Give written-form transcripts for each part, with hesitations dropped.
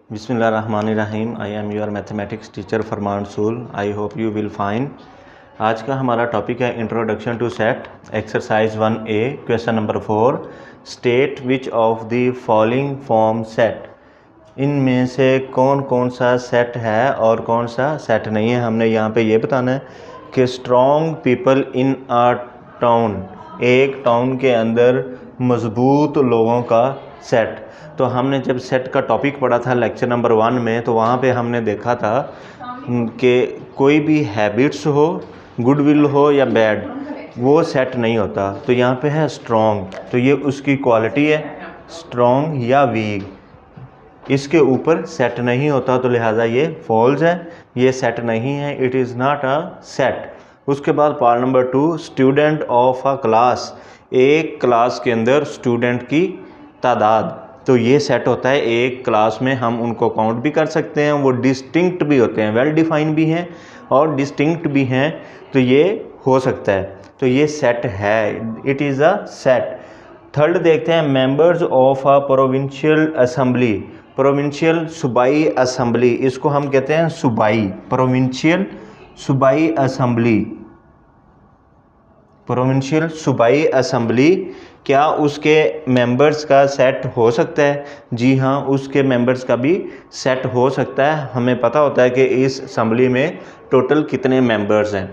बिस्मिल्लाहिर्रहमानिर्रहीम। I am your mathematics teacher Farman सूल। I hope you will fine. आज का हमारा टॉपिक है introduction to set, exercise 1A, question number 4। State which of the following form set. इनमें से कौन कौन सा सेट है और कौन सा सेट नहीं है। हमने यहाँ पे ये बताना है कि strong people in a town, एक टाउन के अंदर मजबूत लोगों का सेट। तो हमने जब सेट का टॉपिक पढ़ा था लेक्चर नंबर 1 में, तो वहाँ पे हमने देखा था कि कोई भी हैबिट्स हो, गुडविल हो या बैड, वो सेट नहीं होता। तो यहाँ पे है स्ट्रॉन्ग, तो ये उसकी क्वालिटी है, स्ट्रॉन्ग या वीक। इसके ऊपर सेट नहीं होता, तो लिहाजा ये फॉल्स है, ये सेट नहीं है, it is not a set. उसके बाद part number 2, student of a class, एक क्लास के अंदर स्टूडेंट की तादाद, तो ये सेट होता है। एक क्लास में हम उनको काउंट भी कर सकते हैं, वो डिस्टिंक्ट भी होते हैं, वेल डिफाइंड भी हैं और डिस्टिंक्ट भी हैं, तो ये हो सकता है, तो ये सेट है, it is a set. Third देखते हैं, members of a provincial assembly, provincial सूबाई असेंबली, इसको हम कहते हैं सूबाई, प्रोविंशियल सूबाई असेंबली, प्रोविंशियल सूबाई असेंबली, क्या उसके मेंबर्स का सेट हो सकता है? जी हाँ, उसके मेंबर्स का भी सेट हो सकता है। हमें पता होता है कि इस असेंबली में टोटल कितने मेंबर्स हैं।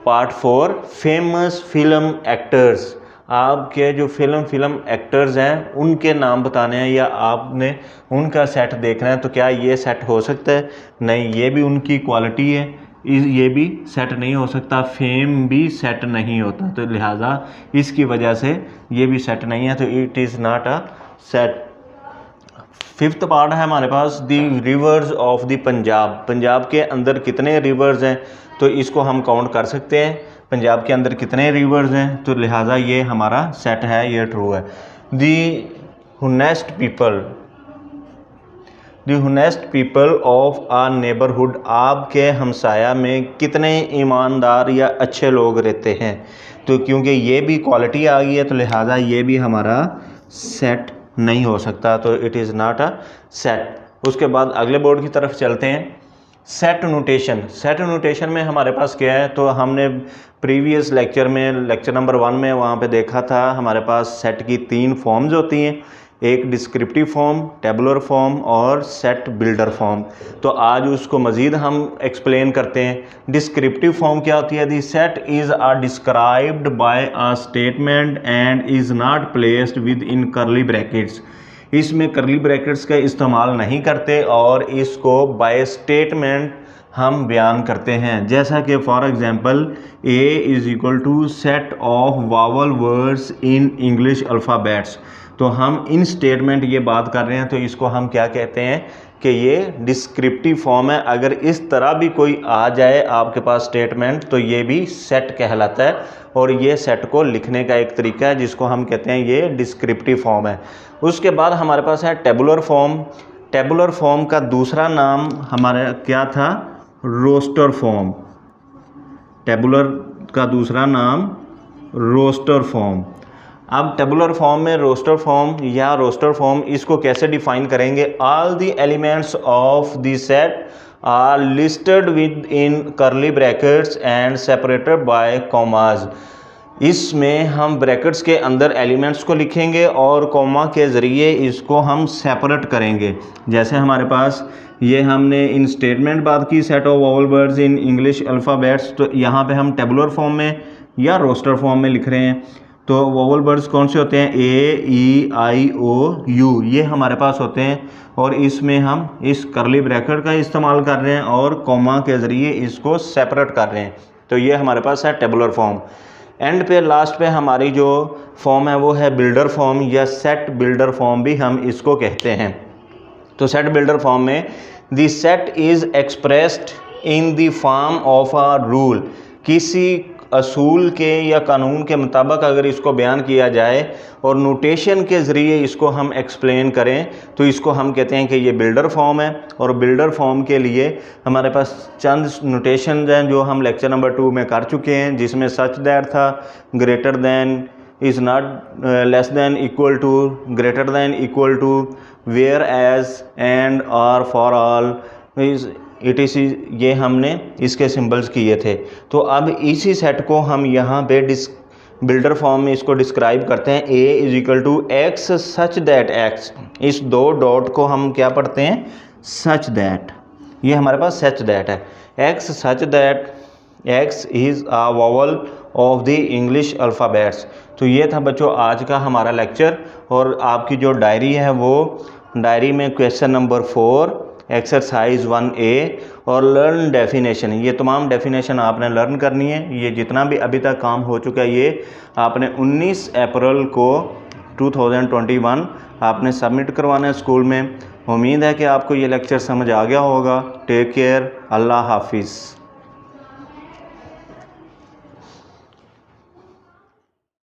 पार्ट 4, फेमस फिल्म एक्टर्स, आपके जो फिल्म एक्टर्स हैं उनके नाम बताने हैं या आपने उनका सेट देखना है, तो क्या ये सेट हो सकता है? नहीं, ये भी उनकी क्वालिटी है, ये भी सेट नहीं हो सकता। फेम भी सेट नहीं होता, तो लिहाजा इसकी वजह से ये भी सेट नहीं है, तो it is not a set. Fifth part है हमारे पास, the rivers of the Punjab, Punjab के अंदर कितने रिवर्स हैं, तो इसको हम काउंट कर सकते हैं, पंजाब के अंदर कितने रिवर्स हैं, तो लिहाजा ये हमारा सेट है, ये ट्रू है। The honest people, the honest people of a neighbourhood, आपके हमसाया में कितने ईमानदार या अच्छे लोग रहते हैं, तो क्योंकि ये भी क्वालिटी आ गई है, तो लिहाजा ये भी हमारा सेट नहीं हो सकता, तो it is not a set. उसके बाद अगले बोर्ड की तरफ चलते हैं। सेट नोटेशन, सेट नोटेशन में हमारे पास क्या है, तो हमने प्रीवियस लेक्चर में, लेक्चर नंबर 1 में वहाँ पे देखा था, हमारे पास सेट की 3 फॉर्म्स होती हैं, एक डिस्क्रिप्टिव फॉर्म, टेबुलर फॉर्म और सेट बिल्डर फॉर्म। तो आज उसको मज़ीद हम एक्सप्लेन करते हैं। डिस्क्रिप्टिव फॉर्म क्या होती है? The set is a described by a statement and is not placed within curly brackets, इसमें करली ब्रैकेट्स का इस्तेमाल नहीं करते और इसको बाय स्टेटमेंट हम बयान करते हैं। जैसा कि for example, A is equal to set of vowel words in English alphabets, तो हम इन स्टेटमेंट ये बात कर रहे हैं, तो इसको हम क्या कहते हैं कि ये डिस्क्रिप्टिव फॉर्म है। अगर इस तरह भी कोई आ जाए आपके पास स्टेटमेंट, तो ये भी सेट कहलाता है, और ये सेट को लिखने का एक तरीका है जिसको हम कहते हैं ये डिस्क्रिप्टिव फॉर्म है। उसके बाद हमारे पास है टेबुलर फॉर्म। टेबुलर फॉर्म का दूसरा नाम हमारा क्या था? Roster form. टेबुलर का दूसरा नाम रोस्टर फॉर्म। अब टेबुलर फॉर्म में रोस्टर फॉर्म या रोस्टर फॉर्म, इसको कैसे डिफाइन करेंगे? All the elements of the set are listed within curly brackets and separated by commas, इसमें हम ब्रैकेट्स के अंदर एलिमेंट्स को लिखेंगे और कॉमा के ज़रिए इसको हम सेपरेट करेंगे। जैसे हमारे पास ये हमने इन स्टेटमेंट बात की, set of vowel words in English alphabets, तो यहाँ पे हम टेबुलर फॉर्म में या रोस्टर फॉर्म में लिख रहे हैं। तो वावल वर्ड्स कौन से होते हैं? ए, ई, आई, ओ, यू, ये हमारे पास होते हैं, और इसमें हम इस करली ब्रैकेट का इस्तेमाल कर रहे हैं और कॉमा के ज़रिए इसको सेपरेट कर रहे हैं, तो ये हमारे पास है टेबुलर फॉर्म। एंड पे लास्ट पे हमारी जो फॉर्म है वो है बिल्डर फॉर्म या सेट बिल्डर फॉर्म भी हम इसको कहते हैं। तो सेट बिल्डर फॉर्म में the set is expressed in the form of a rule, किसी असूल के या कानून के मुताबिक अगर इसको बयान किया जाए और नोटेशन के ज़रिए इसको हम एक्सप्लेन करें, तो इसको हम कहते हैं कि ये बिल्डर फॉर्म है। और बिल्डर फॉर्म के लिए हमारे पास चंद नोटेशन हैं जो हम लेक्चर नंबर 2 में कर चुके हैं, जिसमें सच दैट था, greater than, is not less than equal to, greater than equal to, whereas, and, और, फॉर ऑल, ये हमने इसके सिंबल्स किए थे। तो अब इसी सेट को हम यहाँ पे बिल्डर फॉर्म में इसको डिस्क्राइब करते हैं। A is equal to x such that x, इस दो डॉट को हम क्या पढ़ते हैं, सच दैट। ये हमारे पास सच दैट है, x such that x is a vowel of the English alphabets. तो ये था बच्चों आज का हमारा लेक्चर, और आपकी जो डायरी है वो डायरी में क्वेश्चन नंबर 4 एक्सरसाइज 1A और लर्न डेफिनेशन, ये तमाम डेफिनेशन आपने लर्न करनी है। ये जितना भी अभी तक काम हो चुका है ये आपने 19 अप्रैल को 2021 आपने सबमिट करवाना है स्कूल में। उम्मीद है कि आपको ये लेक्चर समझ आ गया होगा। टेक केयर, अल्लाह हाफिज़।